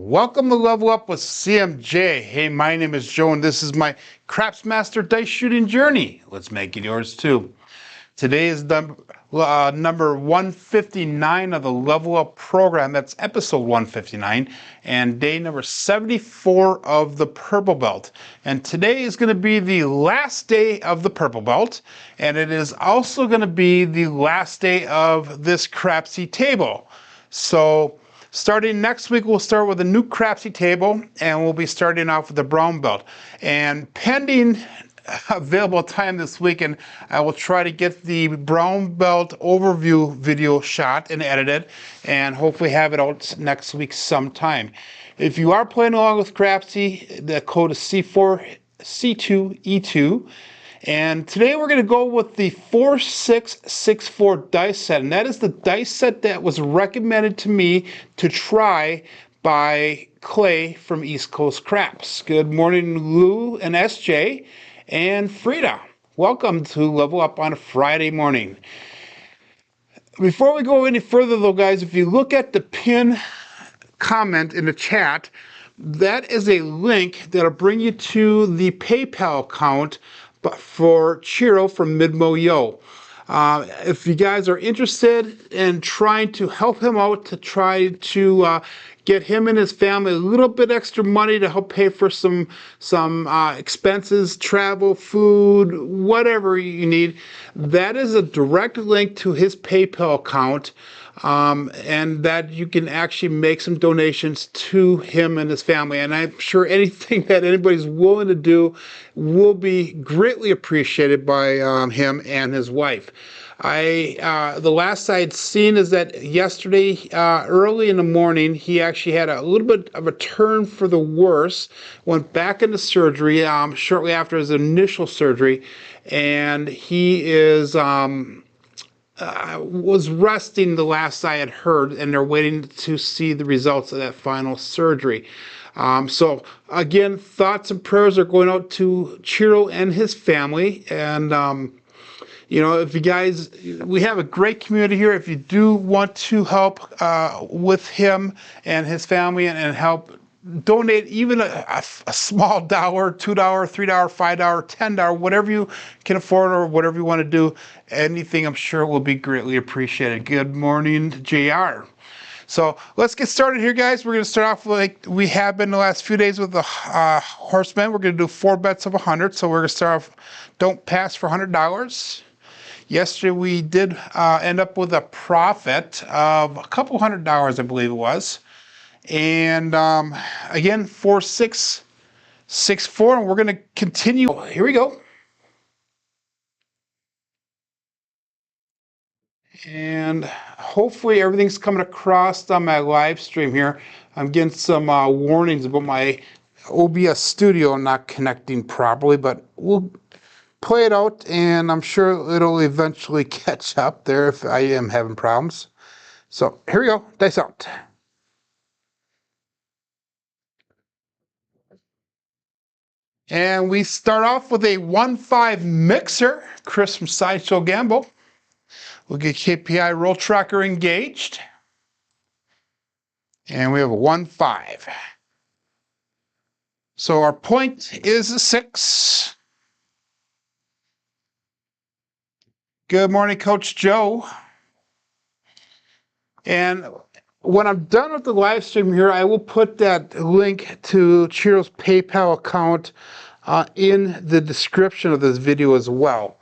Welcome to Level Up with CMJ. Hey, my name is Joe and this is my Craps Master dice shooting journey. Let's make it yours too. Today is number 159 of the Level Up program. That's episode 159 and day number 74 of the Purple Belt. And today is going to be the last day of the Purple Belt, and it is also going to be the last day of this Crapsee table. So starting next week, we'll start with a new Crapsee table, and we'll be starting off with the brown belt. And pending available time this weekend, I will try to get the brown belt overview video shot and edited, and hopefully have it out next week sometime. If you are playing along with Crapsee, the code is C4C2E2. And today we're going to go with the 4664 dice set, and that is the dice set that was recommended to me to try by Clay from East Coast Craps. Good morning, Lou and SJ and Frida. Welcome to Level Up on a Friday morning. Before we go any further though, guys, if you look at the pin comment in the chat, that is a link that'll bring you to the PayPal account for Chiro from Midmo Yo. If you guys are interested in trying to help him out to try to get him and his family a little bit extra money to help pay for some expenses, travel, food, whatever you need, that is a direct link to his PayPal account. And that you can actually make some donations to him and his family. And I'm sure anything that anybody's willing to do will be greatly appreciated by him and his wife. The last I had seen is that yesterday, early in the morning, he actually had a little bit of a turn for the worse, went back into surgery shortly after his initial surgery, and he is was resting the last I had heard, and they're waiting to see the results of that final surgery. So again, thoughts and prayers are going out to Chiro and his family. And you know, if you guys, we have a great community here. If you do want to help with him and his family and help donate even a small $1, $2, $3, $5, $10, whatever you can afford or whatever you want to do, anything I'm sure will be greatly appreciated. Good morning, JR. So let's get started here, guys. We're going to start off like we have been the last few days with the horsemen. We're going to do 4 bets of 100. So we're going to start off don't pass for $100. Yesterday we did end up with a profit of a couple $100, I believe it was. And again, 4664, and we're going to continue. Here we go. And hopefully everything's coming across on my live stream here. I'm getting some warnings about my OBS studio not connecting properly, but we'll play it out, and I'm sure it'll eventually catch up there if I am having problems. So here we go, dice out. And we start off with a 1-5 mixer, Chris from Sideshow Gamble. We'll get KPI roll tracker engaged. And we have a 1-5. So our point is a 6. Good morning, Coach Joe. And when I'm done with the live stream here, I will put that link to Chiro's PayPal account in the description of this video as well.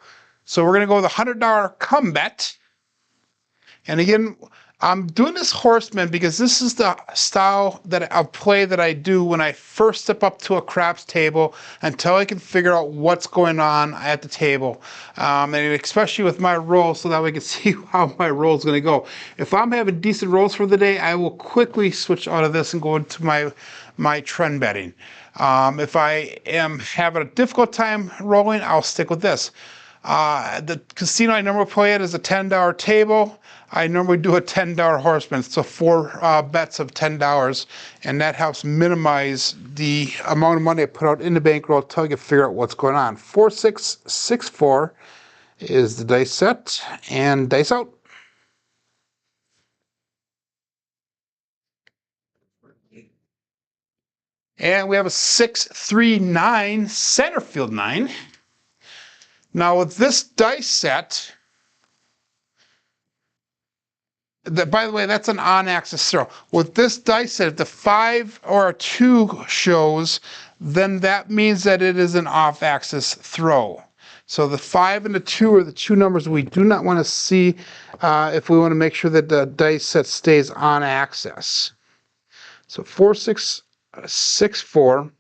So we're going to go with a $100 come bet. And again, I'm doing this horseman because this is the style of play that I do when I first step up to a craps table until I can figure out what's going on at the table. And especially with my rolls, so that we can see how my roll is going to go. If I'm having decent rolls for the day, I will quickly switch out of this and go into my trend betting. If I am having a difficult time rolling, I'll stick with this. The casino I normally play at is a $10 table. I normally do a $10 horseman, so 4 bets of $10, and that helps minimize the amount of money I put out in the bankroll until I can figure out what's going on. 4664 is the dice set, and dice out. And we have a 6-3-9 center field 9. Now with this dice set, by the way, that's an on-axis throw. With this dice set, if the 5 or a 2 shows, then that means that it is an off-axis throw. So the 5 and the 2 are the two numbers we do not want to see if we want to make sure that the dice set stays on axis. So 4, 6, 6, 4.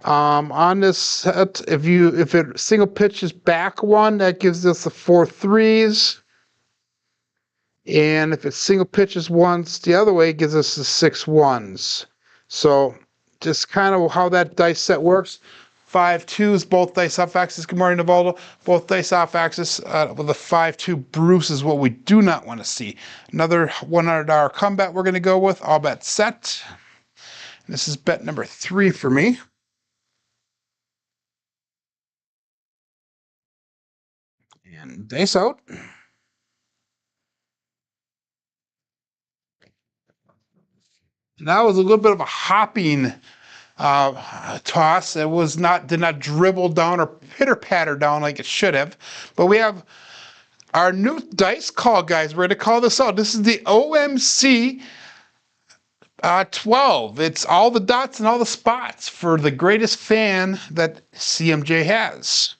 On this set, if it single pitches back 1, that gives us the 4 3s. And if it single pitches once the other way, it gives us the 6 1s. So just kind of how that dice set works. 5 2s, both dice off axis. Good morning, Navaldo. Both dice off axis with a 5-2 Bruce is what we do not want to see. Another $100 come bet we're going to go with. All bet set. This is bet number 3 for me. And dice out. That was a little bit of a hopping toss. It was did not dribble down or pitter patter down like it should have. But we have our new dice call, guys. We're going to call this out. This is the OMC 12. It's all the dots and all the spots for the greatest fan that CMJ has.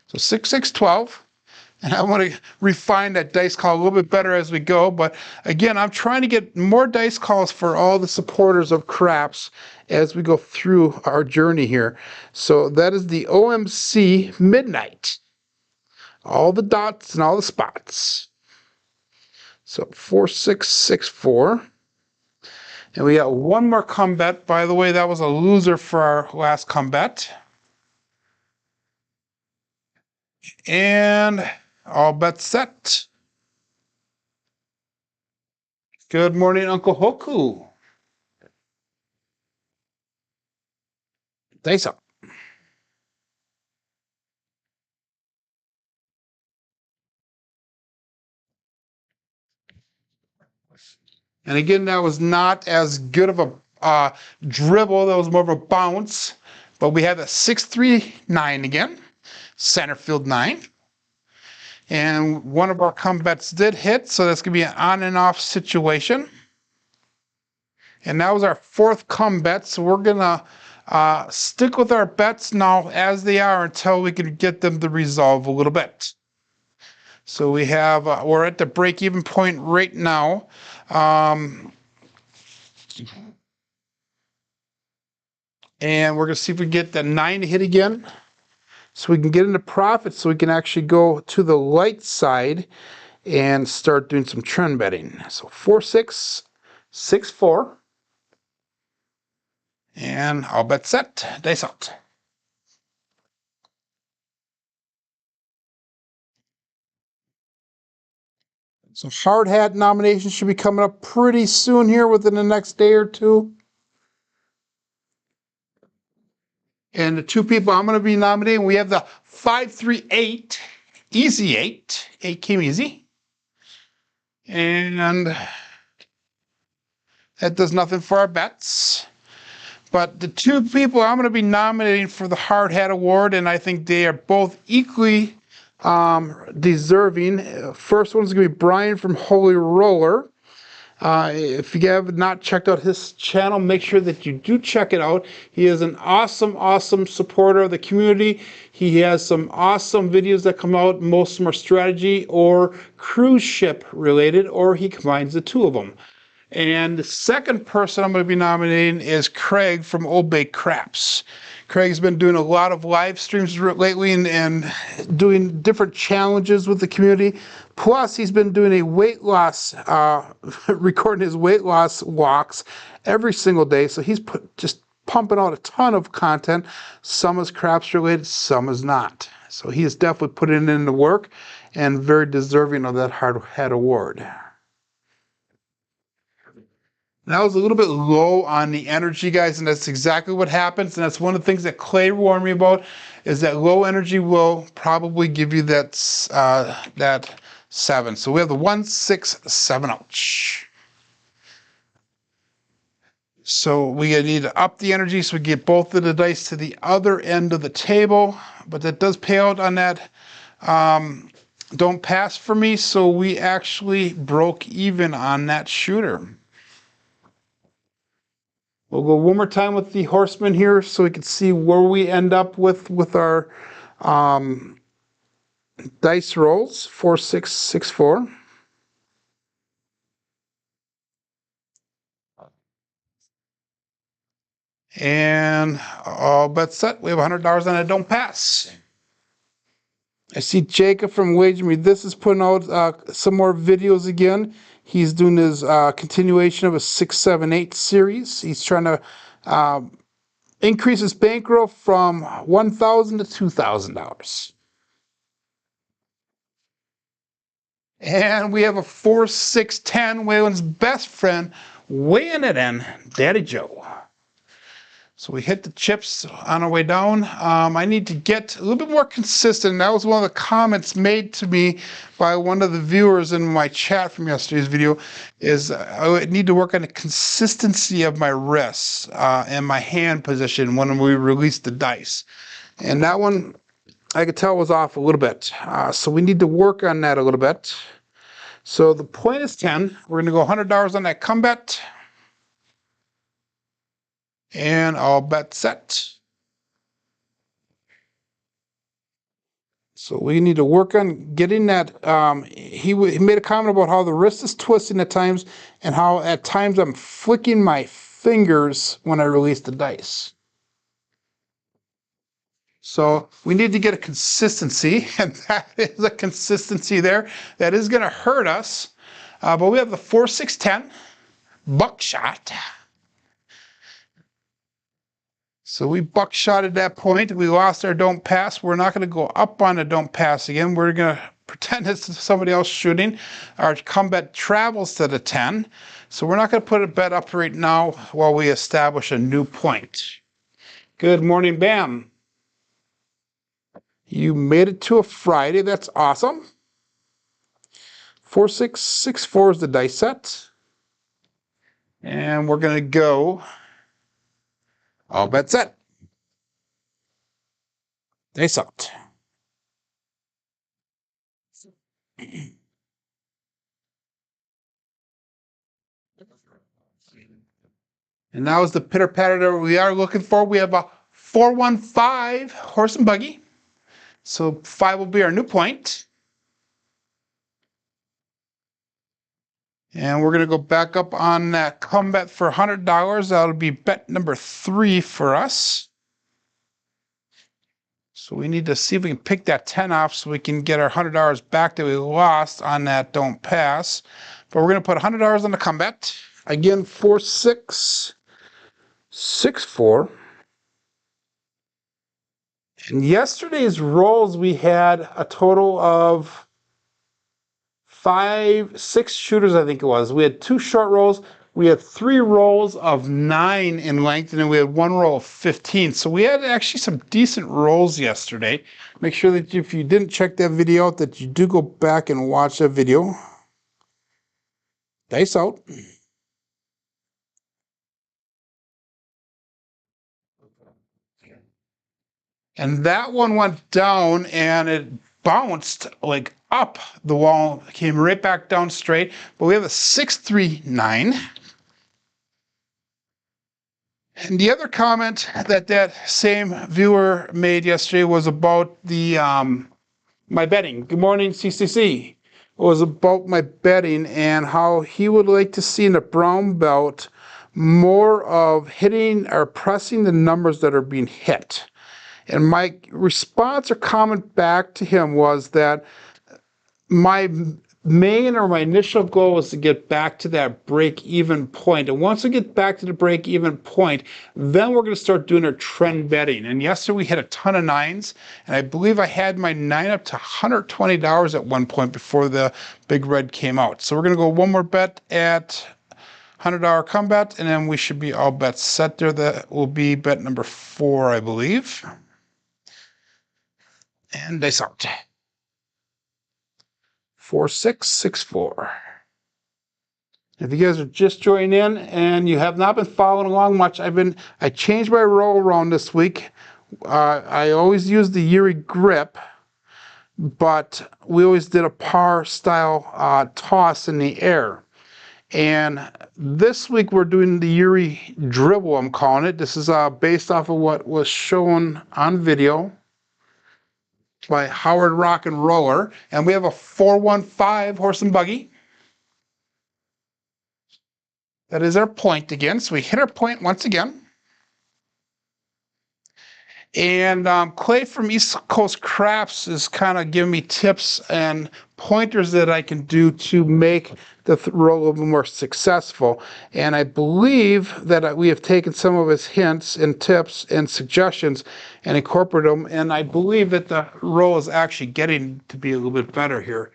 So 6612. And I want to refine that dice call a little bit better as we go. But again, I'm trying to get more dice calls for all the supporters of Craps as we go through our journey here. So that is the OMC Midnight. All the dots and all the spots. So 4664. And we got one more come bet. By the way, that was a loser for our last come bet. And all bets set. Good morning, Uncle Hoku. Dice up. And again, that was not as good of a dribble. That was more of a bounce. But we have a 6-3-9 again. Center field 9. And one of our come bets did hit, so that's going to be an on and off situation. And that was our 4th come bet, so we're going to stick with our bets now as they are until we can get them to resolve a little bit. So we have, we're at the break-even point right now. And we're going to see if we can get the 9 to hit again. So we can get into profit, so we can actually go to the light side and start doing some trend betting. So 4, 6, 6, 4. And all bet set. Dice out. So hard hat nominations should be coming up pretty soon here within the next day or two. And the 2 people I'm going to be nominating, we have the 538 Easy 8. 8 came easy. And that does nothing for our bets. But the 2 people I'm going to be nominating for the Hard Hat Award, and I think they are both equally deserving. First one is going to be Brian from Holy Roller. If you have not checked out his channel, make sure that you do check it out. He is an awesome, awesome supporter of the community. He has some awesome videos that come out. Most of them are strategy or cruise ship related, or he combines the 2 of them. And the second person I'm going to be nominating is Craig from Old Bay Craps. Craig's been doing a lot of live streams lately and doing different challenges with the community. Plus, he's been doing a weight loss, recording his weight loss walks every single day. So he's just pumping out a ton of content. Some is craps related, some is not. So he is definitely putting in the work and very deserving of that Hard Hat Award. That was a little bit low on the energy, guys, and that's exactly what happens. And that's one of the things that Clay warned me about, is that low energy will probably give you that 7. So we have the 1, 6, 7, ouch. So we need to up the energy so we get both of the dice to the other end of the table. But that does pay out on that don't pass for me. So we actually broke even on that shooter. We'll go one more time with the horseman here so we can see where we end up with our dice rolls. 4, 6, 6, 4. And all bets set. We have $100 on it. Don't pass. I see Jacob from Wager Me. This is putting out some more videos again. He's doing his continuation of a 678 series. He's trying to increase his bankroll from $1,000 to $2,000. And we have a 4, 6, 10. Waylon's best friend weighing it in, Daddy Joe. So we hit the chips on our way down. I need to get a little bit more consistent. That was one of the comments made to me by one of the viewers in my chat from yesterday's video, is I need to work on the consistency of my wrists and my hand position when we release the dice. And that one, I could tell was off a little bit. So we need to work on that a little bit. So the point is 10. We're going to go $100 on that come bet. And all bet set. So we need to work on getting that. He made a comment about how the wrist is twisting at times and how at times I'm flicking my fingers when I release the dice. So we need to get a consistency, and that is a consistency there. That is going to hurt us. But we have the 4, 6, 10 buckshot. So we buckshot at that point. We lost our don't pass. We're not going to go up on a don't pass again. We're going to pretend it's somebody else shooting. Our come bet travels to the 10. So we're not going to put a bet up right now while we establish a new point. Good morning, Bam. You made it to a Friday. That's awesome. 4, 6, 6, 4 is the dice set. And we're going to go all bet set. Dice out. And that was the pitter patter that we are looking for. We have a 415 horse and buggy. So 5 will be our new point. And we're going to go back up on that come bet for $100. That'll be bet number 3 for us. So we need to see if we can pick that 10 off so we can get our $100 back that we lost on that don't pass. But we're going to put $100 on the come bet. Again, 4, 6, 6, 4. In yesterday's rolls, we had a total of 5, 6 shooters, I think it was. We had 2 short rolls. We had 3 rolls of 9 in length, and then we had 1 roll of 15. So we had actually some decent rolls yesterday. Make sure that if you didn't check that video out, that you do go back and watch that video. Dice out. And that one went down, and it bounced like up the wall, came right back down straight. But we have a 639. And the other comment that same viewer made yesterday was about the my betting. Good morning, CCC. It was about my betting and how he would like to see in the brown belt more of hitting or pressing the numbers that are being hit. And my response or comment back to him was that my main or my initial goal was to get back to that break-even point. And once we get back to the break-even point, then we're going to start doing our trend betting. And yesterday we hit a ton of 9s, and I believe I had my 9 up to $120 at one point before the big red came out. So we're going to go one more bet at $100 come bet, and then we should be all bets set there. That will be bet number 4, I believe. And dice out. 4, 6, 6, 4. If you guys are just joining in and you have not been following along much, I changed my roll around this week. I always use the Yuri grip, but we always did a par style toss in the air. And this week we're doing the Yuri dribble, I'm calling it. This is based off of what was shown on video by Howard Rock and Roller. And we have a 415 horse and buggy. That is our point again. So we hit our point once again. And Clay from East Coast Craps is kind of giving me tips and pointers that I can do to make the roll a little bit more successful. And I believe that we have taken some of his hints and tips and suggestions and incorporated them. And I believe that the roll is actually getting to be a little bit better here.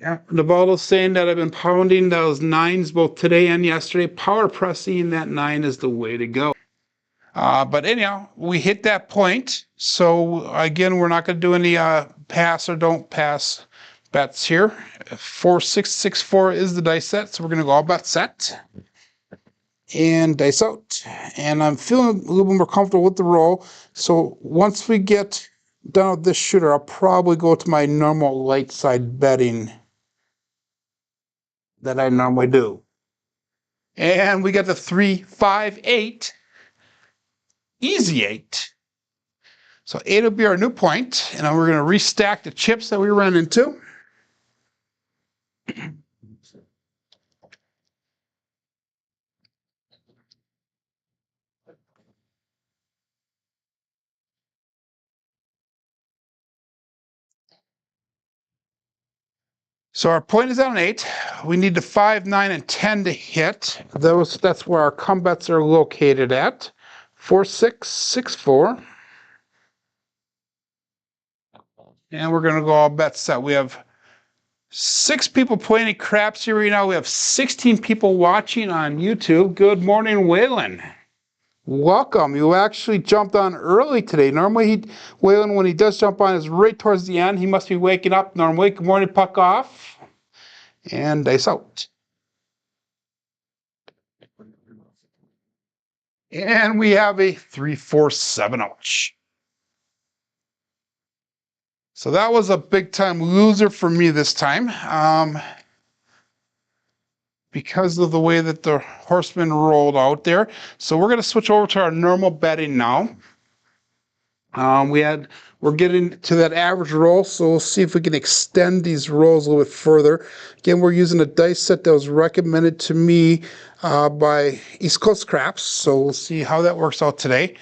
Yeah, Navaldo's saying that I've been pounding those nines both today and yesterday. Power pressing that 9 is the way to go. But anyhow, we hit that point. So again, we're not going to do any pass or don't pass bets here. 4-6-6-4 is the dice set. So we're going to go all bet set and dice out. And I'm feeling a little bit more comfortable with the roll. So once we get done with this shooter, I'll probably go to my normal light side betting that I normally do. And we got the 3-5-8, easy 8. So 8 will be our new point, and then we're going to restack the chips that we ran into. So our point is on 8. We need the 5, 9, and 10 to hit. That's where our come bets are located at. 4-6-6-4. And we're going to go all bet set. We have 6 people playing at Crapsee right now. We have 16 people watching on YouTube. Good morning, Waylon. Welcome. You actually jumped on early today. Normally, Waylon, when he does jump on, is right towards the end. He must be waking up normally. Good morning, puck off. And dice out. And we have a 3-4-7 ouch. So that was a big time loser for me this time. Because of the way that the horseman rolled out there. So we're going to switch over to our normal betting now. We're getting to that average roll, so we'll see if we can extend these rolls a little bit further. Again, we're using a dice set that was recommended to me by East Coast Craps, so we'll see how that works out today.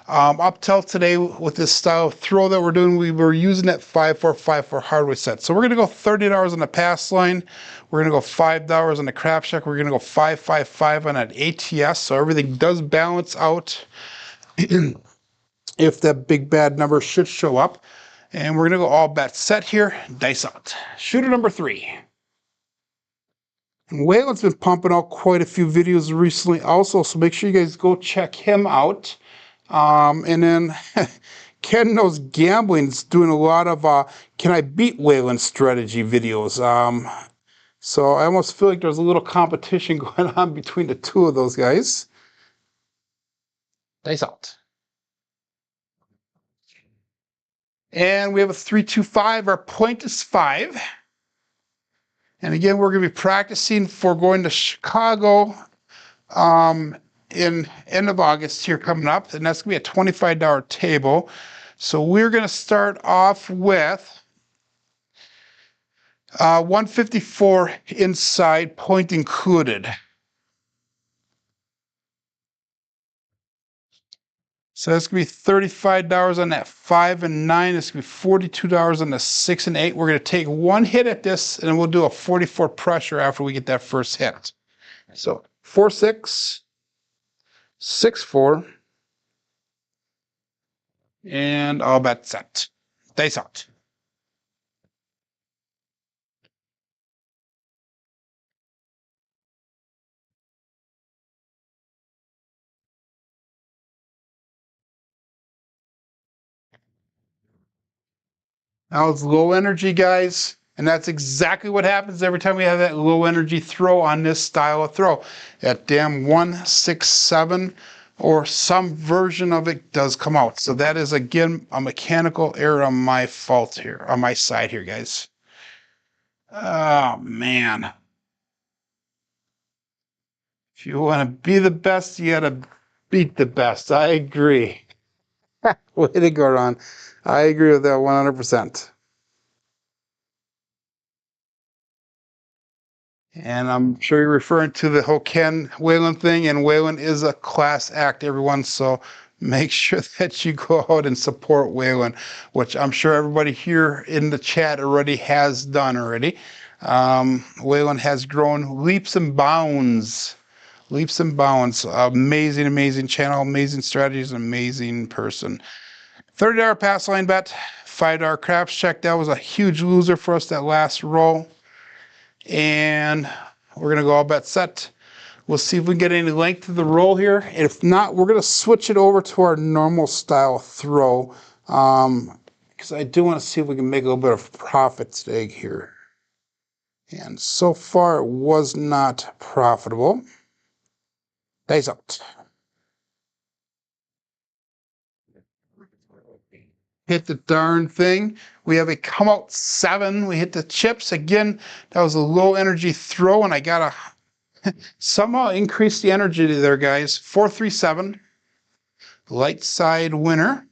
Up till today, with this style of throw that we're doing, we were using that 5-4-5-4 hardware set. So we're going to go $30 on the pass line. We're going to go $5 on the crap check. We're going to go 5-5-5 on an ATS, so everything does balance out. If that big bad number should show up. And we're going to go all bet set here, dice out. Shooter number 3. And Waylon's been pumping out quite a few videos recently also, so make sure you guys go check him out. And then Ken Knows Gambling's doing a lot of Can I Beat Waylon strategy videos. So I almost feel like there's a little competition going on between the two of those guys. Dice out. And we have a 3-2-5. Our point is 5. And again, we're going to be practicing for going to Chicago in end of August here coming up. And that's going to be a $25 table. So we're going to start off with 154 inside, point included. So that's going to be $35 on that 5 and 9. It's going to be $42 on the 6 and 8. We're going to take one hit at this, and we'll do a 44 pressure after we get that first hit. So 4-6, 6-4, and all bet set. Dice out. That was low energy, guys. And that's exactly what happens every time we have that low energy throw on this style of throw. That damn 167 or some version of it does come out. So that is, again, a mechanical error on my fault here, on my side here, guys. Oh, man. If you want to be the best, you got to beat the best. I agree. Way to go, Ron. I agree with that 100%. And I'm sure you're referring to the whole Ken Whalen thing, and Whalen is a class act, everyone. So make sure that you go out and support Whalen, which I'm sure everybody here in the chat already has done already. Whalen has grown leaps and bounds. Leaps and bounds. Amazing, amazing channel, amazing strategies, amazing person. $30 pass line bet, $5 craps check. That was a huge loser for us that last roll. And we're going to go all bet set. We'll see if we can get any length to the roll here. If not, we're going to switch it over to our normal style throw. Because I do want to see if we can make a little bit of profit today here. And so far, it was not profitable. Dice out. Hit the darn thing. We have a come out 7. We hit the chips. Again, that was a low energy throw, and I got to somehow increase the energy there, guys. 437. Light side winner.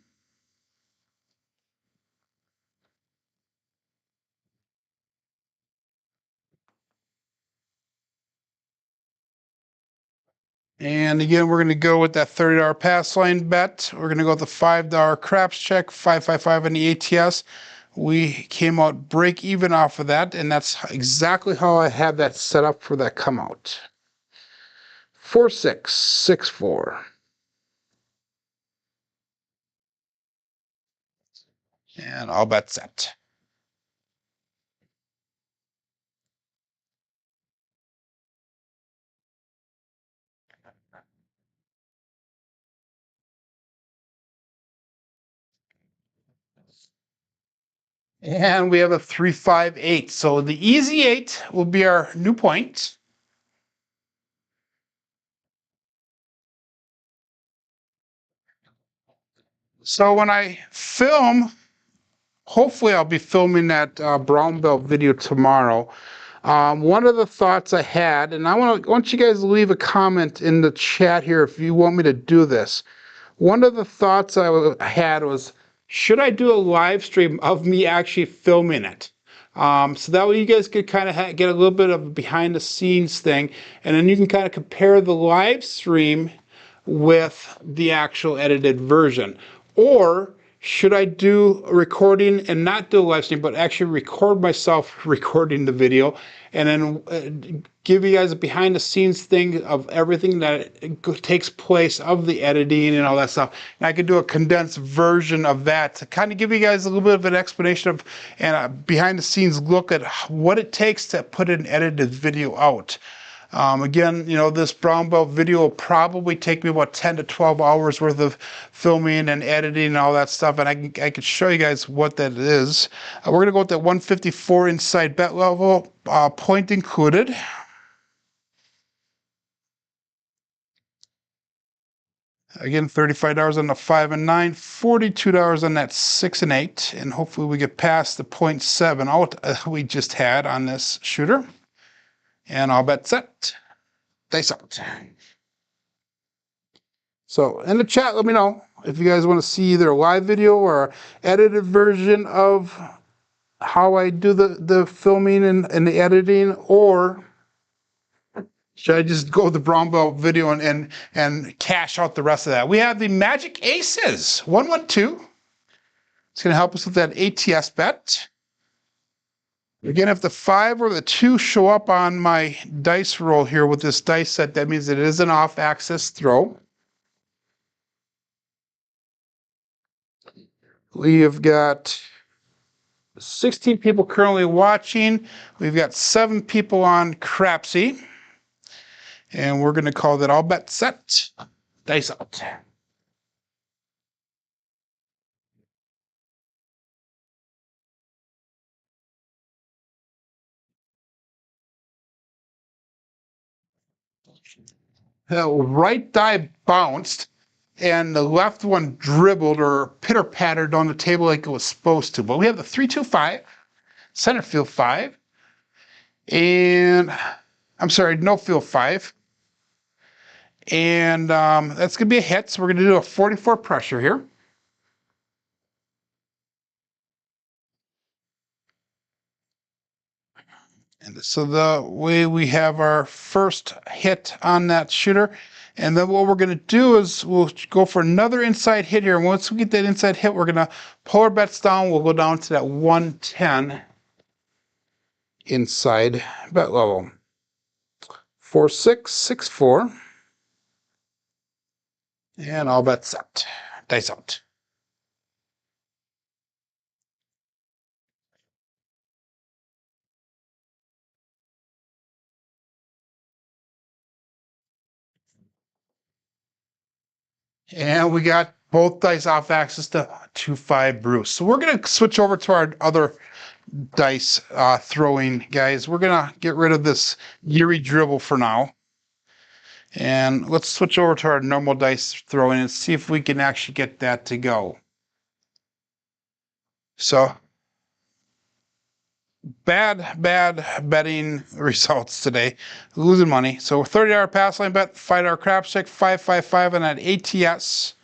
And again, we're going to go with that $30 pass line bet. We're going to go with the $5 craps check, 555 on the ATS. We came out break even off of that, and that's exactly how I have that set up for that come out. 4664. And all bet set. And we have a 358. So the easy 8 will be our new point. So when I film, hopefully I'll be filming that brown belt video tomorrow. One of the thoughts I had, and I want you guys to leave a comment in the chat here if you want me to do this. One of the thoughts I had was, should I do a live stream of me actually filming it? So that way you guys could kind of get a little bit of a behind the scenes thing, and then you can kind of compare the live stream with the actual edited version. Or should I do a recording and not do a live stream, but actually record myself recording the video, and then give you guys a behind the scenes thing of everything that takes place of the editing and all that stuff. And I could do a condensed version of that to kind of give you guys a little bit of an explanation of and a behind the scenes look at what it takes to put an edited video out. Again, you know, this brown belt video will probably take me about 10 to 12 hours worth of filming and editing and all that stuff, and I can show you guys what that is. We're going to go with that 154 inside bet level, point included. Again, $35 on the 5 and 9, $42 on that 6 and 8, and hopefully we get past the 0.7 out we just had on this shooter. And all bet set. Dice out. So in the chat, let me know if you guys want to see either a live video or edited version of how I do the filming and the editing, or should I just go with the brown belt video and cash out the rest of that? We have the Magic Aces, 112. It's going to help us with that ATS bet. Again, if the 5 or the 2 show up on my dice roll here with this dice set, that means it is an off-axis throw. We have got 16 people currently watching. We've got 7 people on Crapsee. And we're going to call that all bet set. Dice out. The right die bounced, and the left one dribbled or pitter-pattered on the table like it was supposed to. But we have the 3-2-5, center field 5, and I'm sorry, no field 5. And that's going to be a hit, so we're going to do a 44 pressure here. And so the way we have our first hit on that shooter, and then what we're going to do is we'll go for another inside hit here. And once we get that inside hit, we're going to pull our bets down. We'll go down to that 110 inside bet level. 4-6-6-4. And all bets set. Dice out. And we got both dice off axis to 2-5 Bruce. So we're going to switch over to our other dice throwing guys. We're going to get rid of this Yuri dribble for now. And let's switch over to our normal dice throwing and see if we can actually get that to go. So bad betting results today. Losing money. So $30 pass line bet, $5 craps check, 5-5-5 on that ATS.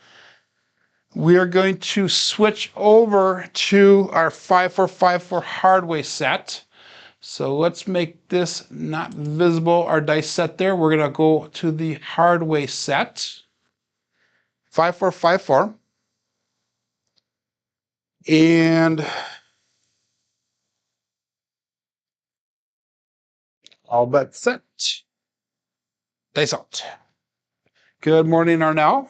We are going to switch over to our 5-4-5-4 hardway set. So let's make this not visible, our dice set there. We're going to go to the hardway set. 5-4-5-4. And all bets set. Dice out. Good morning, Arnell.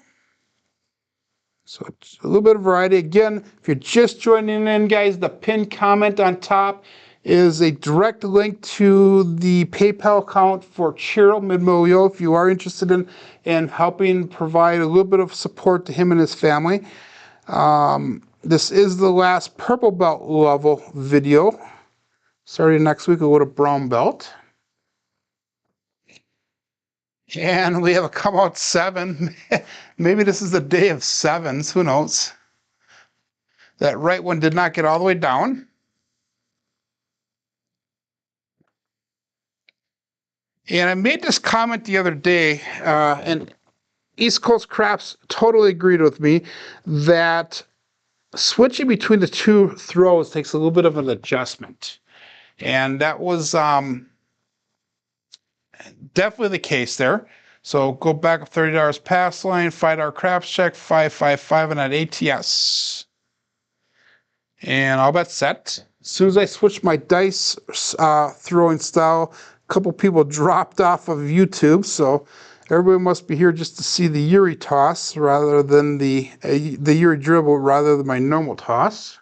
So it's a little bit of variety. Again, if you're just joining in, guys, the pinned comment on top is a direct link to the PayPal account for Chiro Midmolio if you are interested in helping provide a little bit of support to him and his family. This is the last purple belt level video. Starting next week, we'll go to brown belt. And we have a come out 7. Maybe this is the day of 7s. Who knows? That right one did not get all the way down. And I made this comment the other day, and East Coast Craps totally agreed with me that switching between the two throws takes a little bit of an adjustment. And that was definitely the case there. So go back up $30 pass line, $5 craps check, 5-5-5 on that ATS. And all bets set. As soon as I switched my dice throwing style, a couple people dropped off of YouTube, so everybody must be here just to see the Yuri toss rather than the Yuri dribble rather than my normal toss.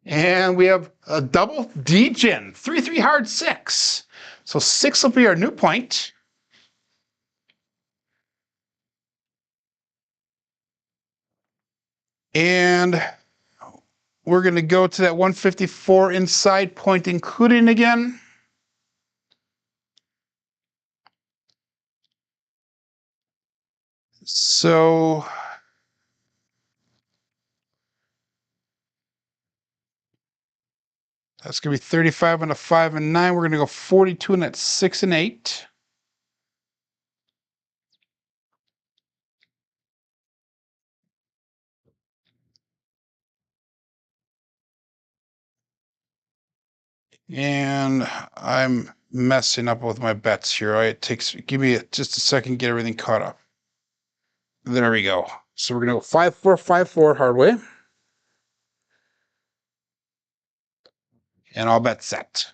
And we have a double D-Gen, 3-3 hard 6. So 6 will be our new point. And we're going to go to that 154 inside point including again. So that's going to be 35 on a 5 and 9. We're going to go 42 and that's 6 and 8. And I'm messing up with my bets here. Give me just a second to get everything caught up. There we go. So we're going to go 5-4-5-4 hard way. And all bets set.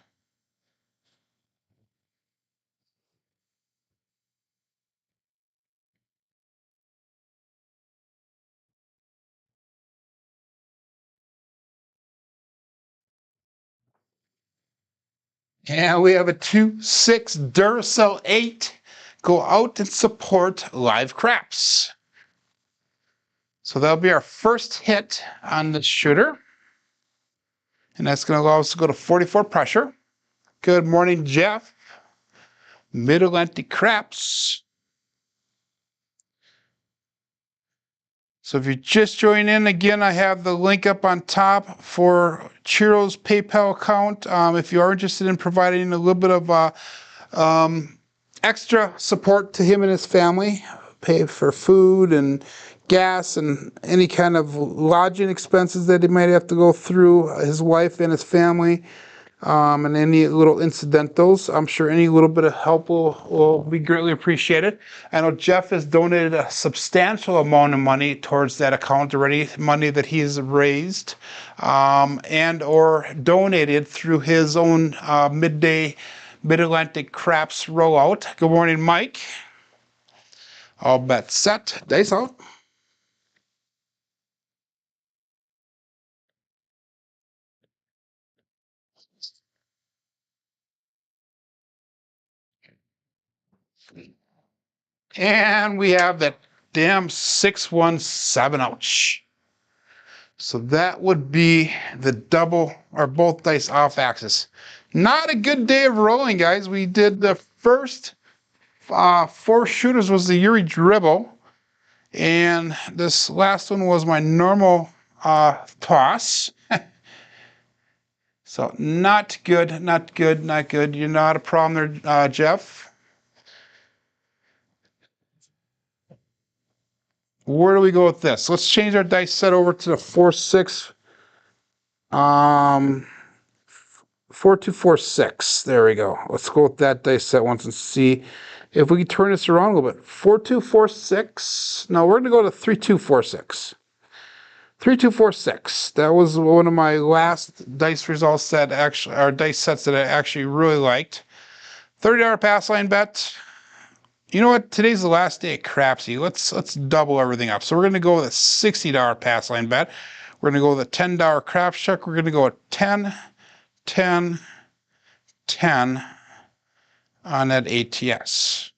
And we have a 2-6 Duracell 8. Go out and support live craps. So that'll be our first hit on the shooter. And that's going to allow us to go to 44 pressure. Good morning, Jeff. Mid-Atlantic craps. So if you just join in, again, I have the link up on top for Chiro's PayPal account. If you are interested in providing a little bit of extra support to him and his family, pay for food and gas and any kind of lodging expenses that he might have to go through, his wife and his family, and any little incidentals. I'm sure any little bit of help will be greatly appreciated. I know Jeff has donated a substantial amount of money towards that account already, money that he has raised and or donated through his own Mid-Atlantic Craps rollout. Good morning, Mike. All bets set. Dice out. And we have that damn 617. Ouch. So that would be the double or both dice off axis. Not a good day of rolling, guys. We did the first 4 shooters was the Yuri dribble. And this last one was my normal toss. So not good, not good, not good. You're not a problem there, Jeff. Where do we go with this? Let's change our dice set over to the 4-6. 4246. There we go. Let's go with that dice set once and see if we can turn this around a little bit. 4246. No, we're going to go to 3246. 3246. That was one of my last dice results that actually, or dice sets that I actually really liked. $30 pass line bet. You know what? Today's the last day at Crapsee. Let's double everything up. So we're going to go with a $60 pass line bet. We're going to go with a $10 craps check. We're going to go with 10, 10, 10 on that ATS.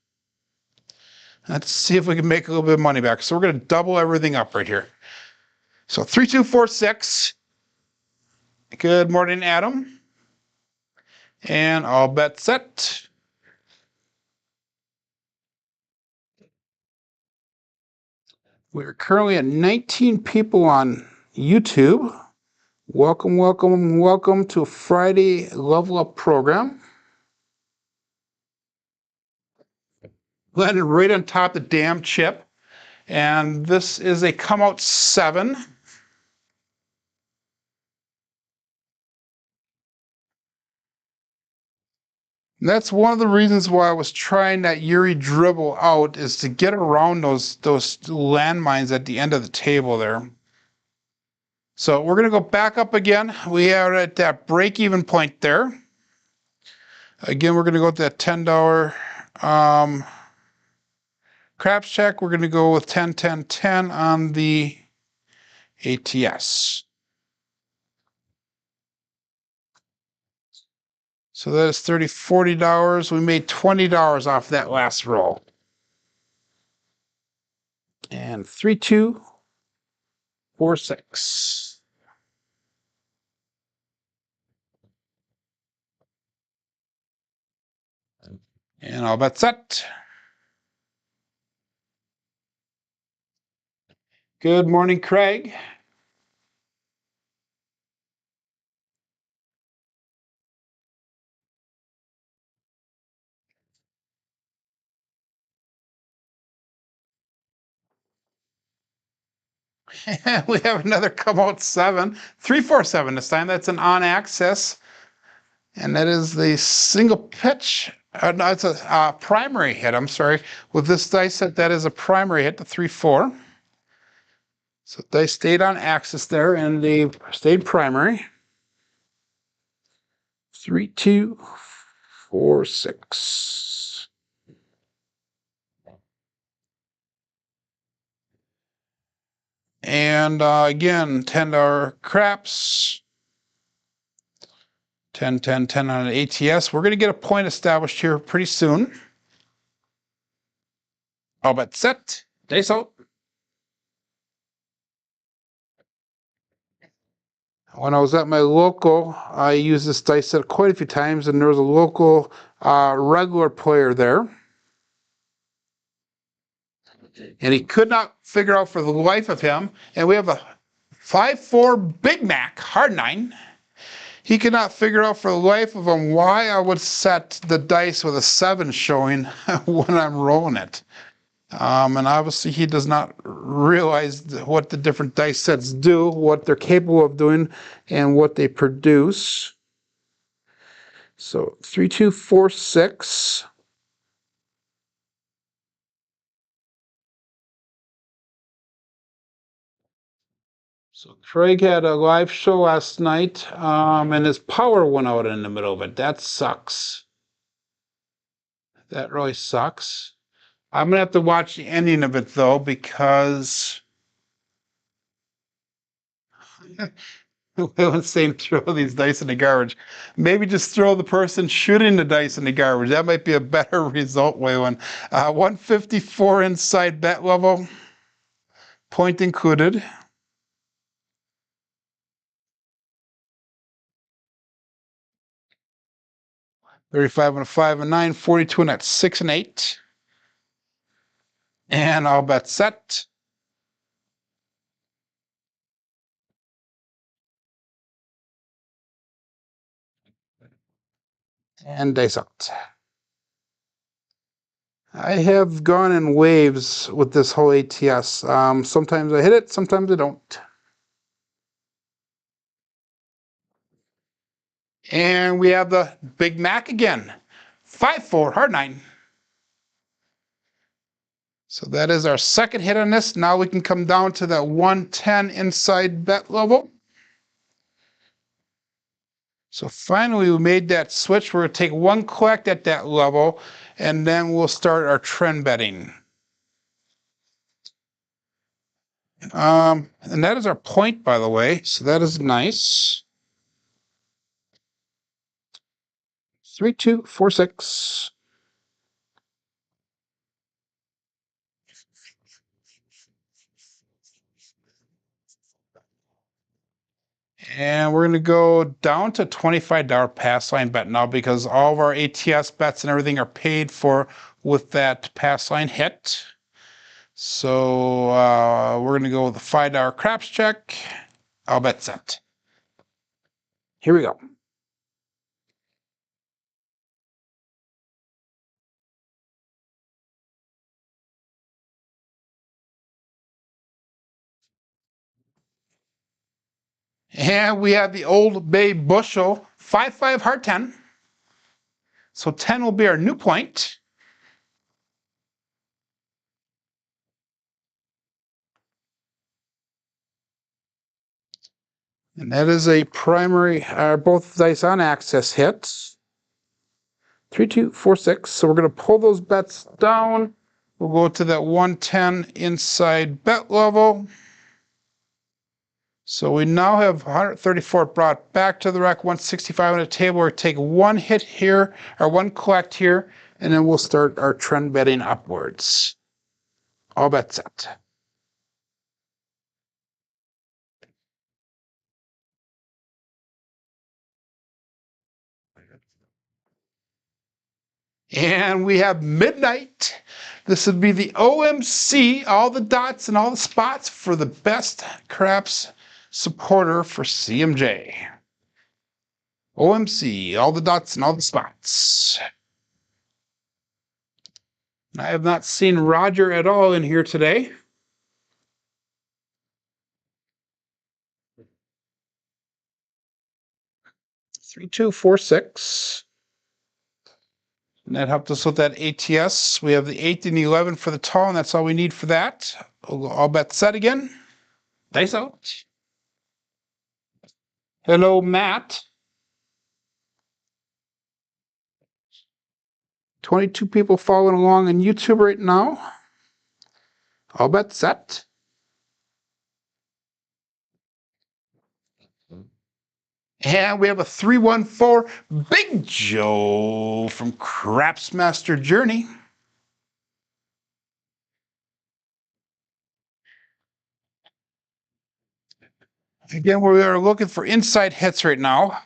Let's see if we can make a little bit of money back. So we're going to double everything up right here. So 3246. Good morning, Adam. And all bets set. We're currently at 19 people on YouTube. Welcome, welcome, welcome to a Friday Level Up program. Landed right on top of the damn chip. And this is a come out 7. And that's one of the reasons why I was trying that Yuri dribble out, is to get around those landmines at the end of the table there. So we're going to go back up again. We are at that break-even point there. Again, we're going to go with that $10 craps check. We're going to go with 10, 10, 10 on the ATS. So that is $30, $40. We made $20 off that last roll. And 3, 2, 4, 6. And all bets set. Good morning, Craig. We have another come out 7. 347 this time. That's an on access. And that is the single pitch. No, it's a primary hit. I'm sorry. With this dice set, that is a primary hit, the 3-4. So they stayed on axis there, and they stayed primary. 3, 2, 4, 6. And again, $10 craps. 10, 10, 10 on an ATS. We're going to get a point established here pretty soon. All bet set. Dice out. When I was at my local, I used this dice set quite a few times, and there was a local regular player there. And he could not figure out for the life of him, and we have a 5-4 Big Mac hard 9. He could not figure out for the life of him why I would set the dice with a 7 showing when I'm rolling it. And obviously he does not realize what the different dice sets do, what they're capable of doing, and what they produce. So 3, 2, 4, 6. So Craig had a live show last night, and his power went out in the middle of it. That sucks. That really sucks. I'm gonna have to watch the ending of it though, because Waylon's saying throw these dice in the garbage. Maybe just throw the person shooting the dice in the garbage. That might be a better result, Waylon. 154 inside bet level, point included. 35 and a 5 and 9, 42 and that's 6 and 8. And I'll bet set. And dice out. I have gone in waves with this whole ATS. Sometimes I hit it, sometimes I don't. And we have the Big Mac again. 5-4, hard 9. So that is our second hit on this. Now we can come down to that 110 inside bet level. So finally we made that switch. We're going to take one collect at that level, and then we'll start our trend betting. And that is our point, by the way. So that is nice. 3, 2, 4, 6. And we're going to go down to $25 pass line bet now, because all of our ATS bets and everything are paid for with that pass line hit. So we're going to go with a $5 craps check. I'll bet set. Here we go. And we have the Old Bay Bushel 5-5 hard 10. So 10 will be our new point. And that is a primary, both dice on access hits. 3, 2, 4, 6. So we're going to pull those bets down. We'll go to that 110 inside bet level. So we now have 134 brought back to the rack, 165 on the table. We'll take one hit here, or one collect here, and then we'll start our trend betting upwards. All bets set. And we have midnight. This would be the OMC, all the dots and all the spots for the best craps supporter for CMJ. OMC, all the dots and all the spots. I have not seen Roger at all in here today. Three, 2, 4, 6. And that helped us with that ATS. We have the 8 and the 11 for the tall, and that's all we need for that. All bet set again. Dice out. Hello, Matt. 22 people following along on YouTube right now. All bet set. And we have a 314 Big Joe from Craps Master Journey. Again, we are looking for inside hits right now.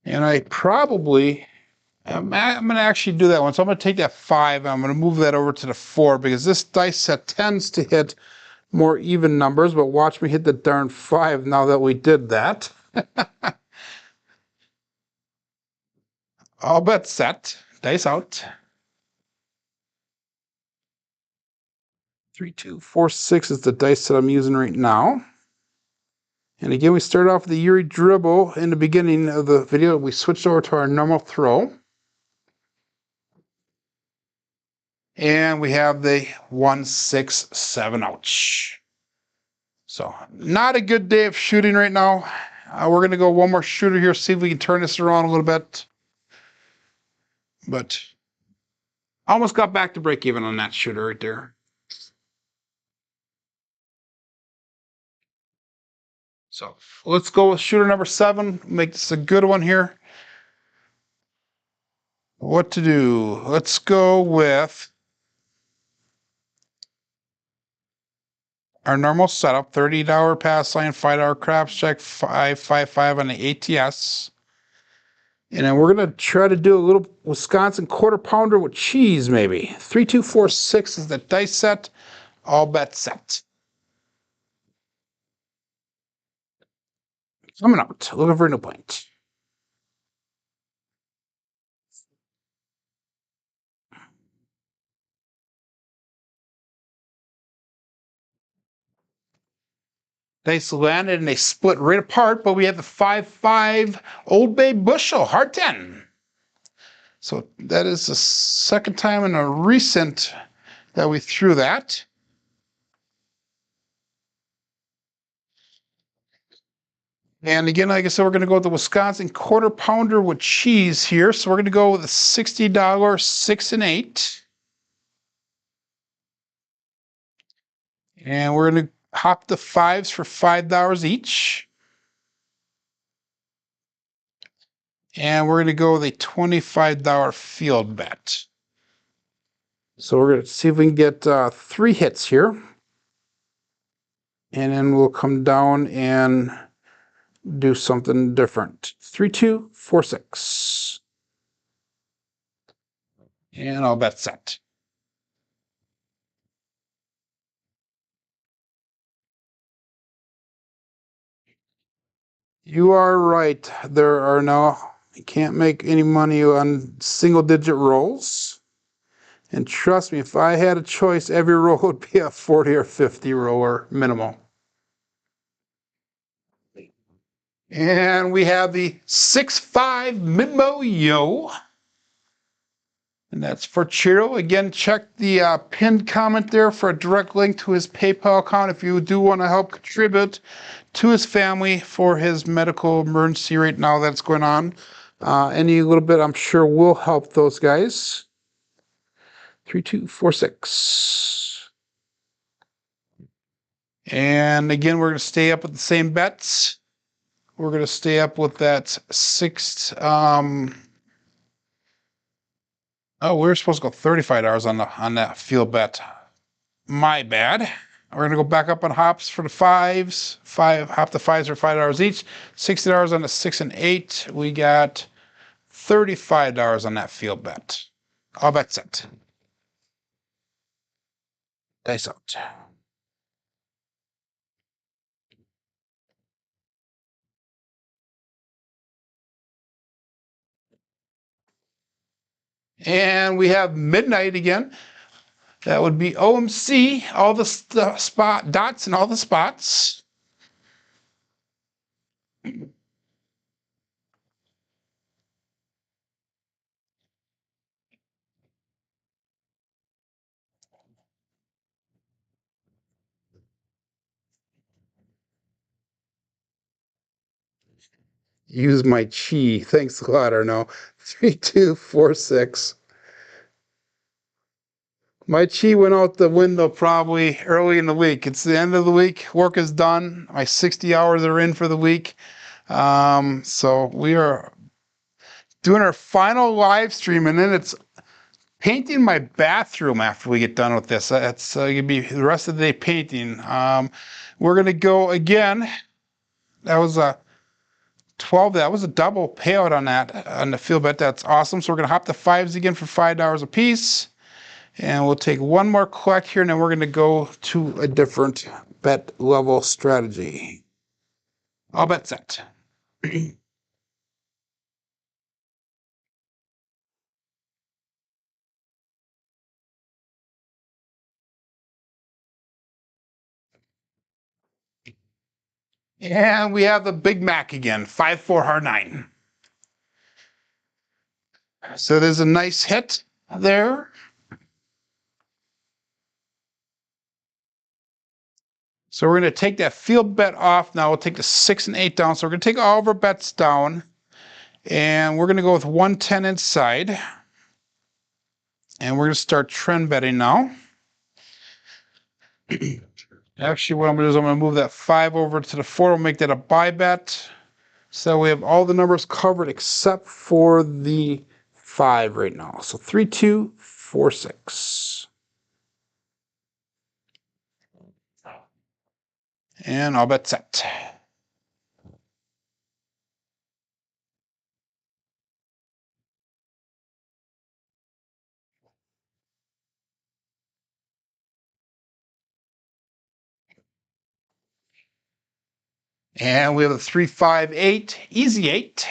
And I'm going to actually do that one. So I'm going to take that 5 and I'm going to move that over to the 4 because this dice set tends to hit more even numbers, but watch me hit the darn 5 now that we did that. All bets set. Dice out. 3, 2, 4, 6 is the dice that I'm using right now. And again, we started off with the Yuri dribble in the beginning of the video. We switched over to our normal throw. And we have the 1, 6, 7, ouch. So not a good day of shooting right now. We're going to go one more shooter here, see if we can turn this around a little bit. But almost got back to break even on that shooter right there. So let's go with shooter number 7. Make this a good one here. What to do? Let's go with our normal setup, $30 pass line, $5 craps check, 555 on the ATS. And then we're going to try to do a little Wisconsin quarter pounder with cheese, maybe. 3, 2, 4, 6 is the dice set. All bets set. Coming out, looking for a new point. Dice landed and they split right apart, but we have the 5-5 Old Bay Bushel, hard 10. So that is the second time in a recent that we threw that. And again, like I said, we're going to go with the Wisconsin quarter pounder with cheese here. So we're going to go with a $60 6 and 8. And we're going to hop the 5s for $5 each. And we're going to go with a $25 field bet. So we're going to see if we can get 3 hits here. And then we'll come down and do something different. 3, 2, 4, 6. And I'll bet set. You are right. There are you can't make any money on single digit rolls. And trust me, if I had a choice, every roll would be a 40 or 50 roller minimal. And we have the 6-5 Midmo Yo. And that's for Chiro. Again, check the pinned comment there for a direct link to his PayPal account if you do want to help contribute to his family for his medical emergency right now that's going on. Any little bit, I'm sure, will help those guys. 3, 2, 4, 6. And again, we're going to stay up with the same bets. We're going to stay up with that 6. Oh, we were supposed to go $35 on that field bet. My bad. We're going to go back up on hops for the 5s. Hop the 5s for $5 each. $60 on the 6 and 8. We got $35 on that field bet. All bets set. Dice out. And we have midnight again. That would be OMC, all the spot dots and all the spots. Use my chi. Thanks a lot, Arno. 3, 2, 4, 6. My chi went out the window probably early in the week. It's the end of the week. Work is done. My 60 hours are in for the week. So we are doing our final live stream, and then it's painting my bathroom after we get done with this. That's going to be the rest of the day painting. We're going to go again. That was a 12. That was a double payout on that, on the field bet. That's awesome. So we're going to hop the 5s again for $5 a piece. And we'll take one more collect here, and then we're going to go to a different bet level strategy. All bet set. And we have the Big Mac again, 5-4 hard 9. So there's a nice hit there. So we're going to take that field bet off. Now we'll take the 6 and 8 down. So we're going to take all of our bets down. And we're going to go with 110 inside. And we're going to start trend betting now. Actually, what I'm going to do is I'm going to move that 5 over to the 4. We'll make that a buy bet. So we have all the numbers covered except for the 5 right now. So 3, 2, 4, 6. And all bet set. And we have a 3, 5, 8, easy 8.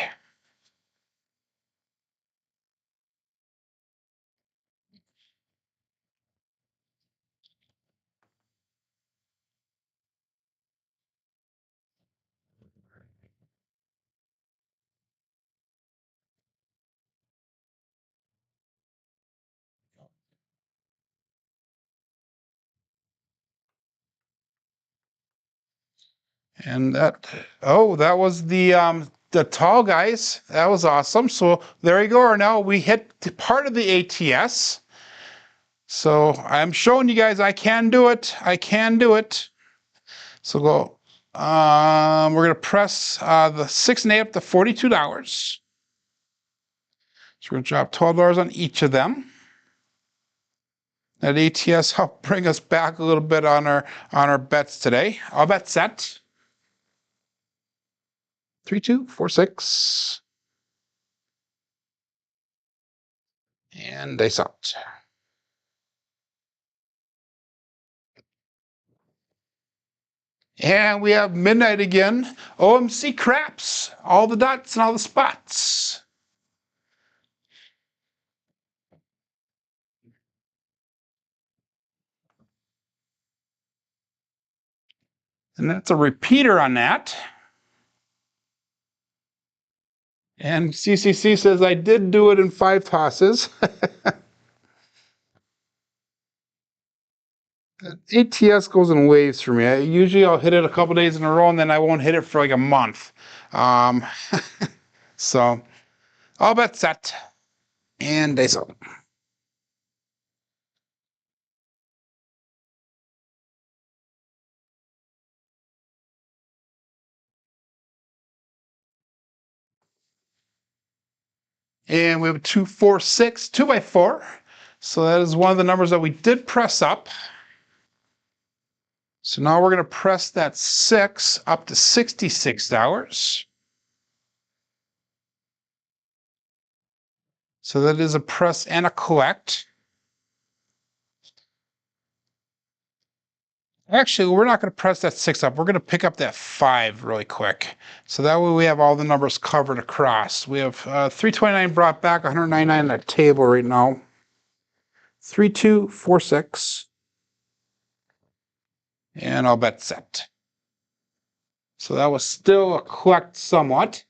And that, oh, that was the tall guys. That was awesome. So there you go. Now we hit part of the ATS. So I'm showing you guys I can do it. I can do it. So go. We're gonna press the 6 and 8 up to $42. So we're gonna drop $12 on each of them. That ATS helped bring us back a little bit on our bets today. All bet set. 3, 2, 4, 6. And dice out. And we have midnight again. OMC craps. All the dots and all the spots. And that's a repeater on that. And CCC says I did do it in 5 tosses. ATS goes in waves for me. Usually I'll hit it a couple days in a row and then I won't hit it for like a month. So all bet set. And dice out. And we have a 2, 4, 6, 2 by 4. So that is one of the numbers that we did press up. So now we're going to press that 6 up to $66. So that is a press and a collect. Actually, we're not going to press that 6 up. We're going to pick up that 5 really quick. So that way we have all the numbers covered across. We have 329 brought back, 199 on that table right now. 3, 2, 4, 6. And I'll bet set. So that was still a collect somewhat.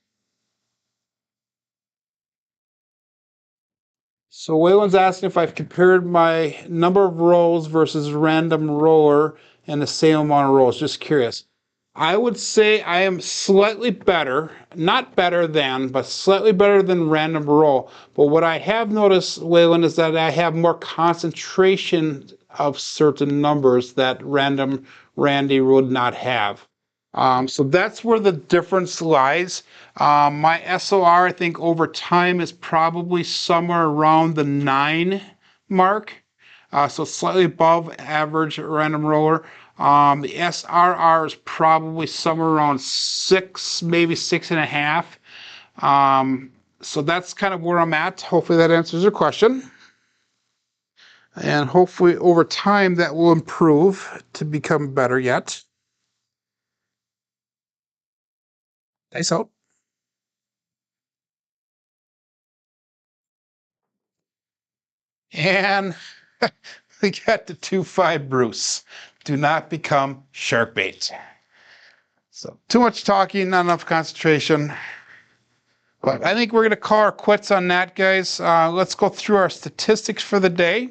So Waylon's asking if I've compared my number of rolls versus random roller and the same amount of rolls. Just curious. I would say I am slightly better, not better than, but slightly better than random roll. But what I have noticed, Waylon, is that I have more concentration of certain numbers that random Randy would not have. So that's where the difference lies. My SOR, I think over time is probably somewhere around the 9 mark. So slightly above average random roller. The SRR is probably somewhere around 6, maybe 6.5. So that's kind of where I'm at. Hopefully that answers your question. And hopefully over time that will improve to become better yet. Nice out. And we got the 2-5 Bruce. Do not become shark bait. So too much talking, not enough concentration. But I think we're going to call our quits on that, guys. Let's go through our statistics for the day.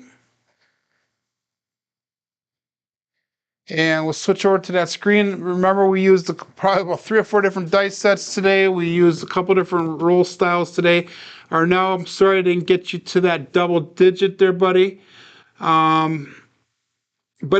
And we'll switch over to that screen. Remember, we used probably about 3 or 4 different dice sets today. We used a couple different roll styles today. Arnell, I'm sorry I didn't get you to that double digit there, buddy. But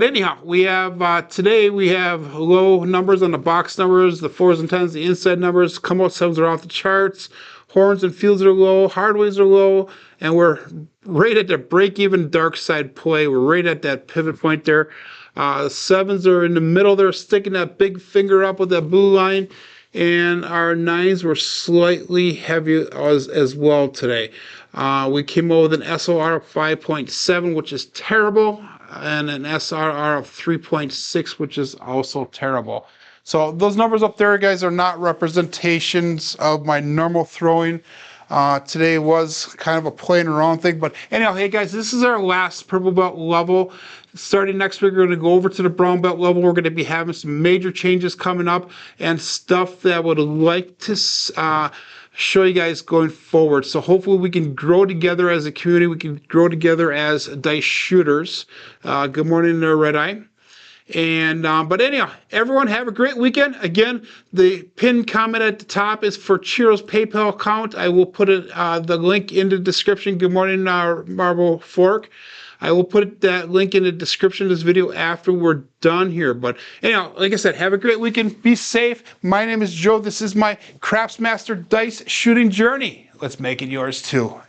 anyhow, we have today we have low numbers on the box numbers, the 4s and 10s, the inside numbers. Come out subs are off the charts. Horns and fields are low. Hardways are low. And we're right at the break-even dark side play. We're right at that pivot point there. The 7s are in the middle there, sticking that big finger up with that blue line. And our 9s were slightly heavy as well today. We came out with an SOR of 5.7, which is terrible, and an SRR of 3.6, which is also terrible. So those numbers up there, guys, are not representations of my normal throwing. Today was kind of a playing around thing. But anyhow, hey, guys, this is our last purple belt level. Starting next week, we're going to go over to the brown belt level. We're going to be having some major changes coming up and stuff that I would like to show you guys going forward. So hopefully we can grow together as a community. We can grow together as dice shooters. Good morning there, Red Eye. And but anyhow, everyone have a great weekend. Again, the pinned comment at the top is for Chiro's PayPal account. I will put it the link in the description. Good morning, Marble Fork. I will put that link in the description of this video after we're done here. But anyhow, like I said, have a great weekend. Be safe. My name is Joe. This is my Craftsmaster Dice Shooting Journey. Let's make it yours too.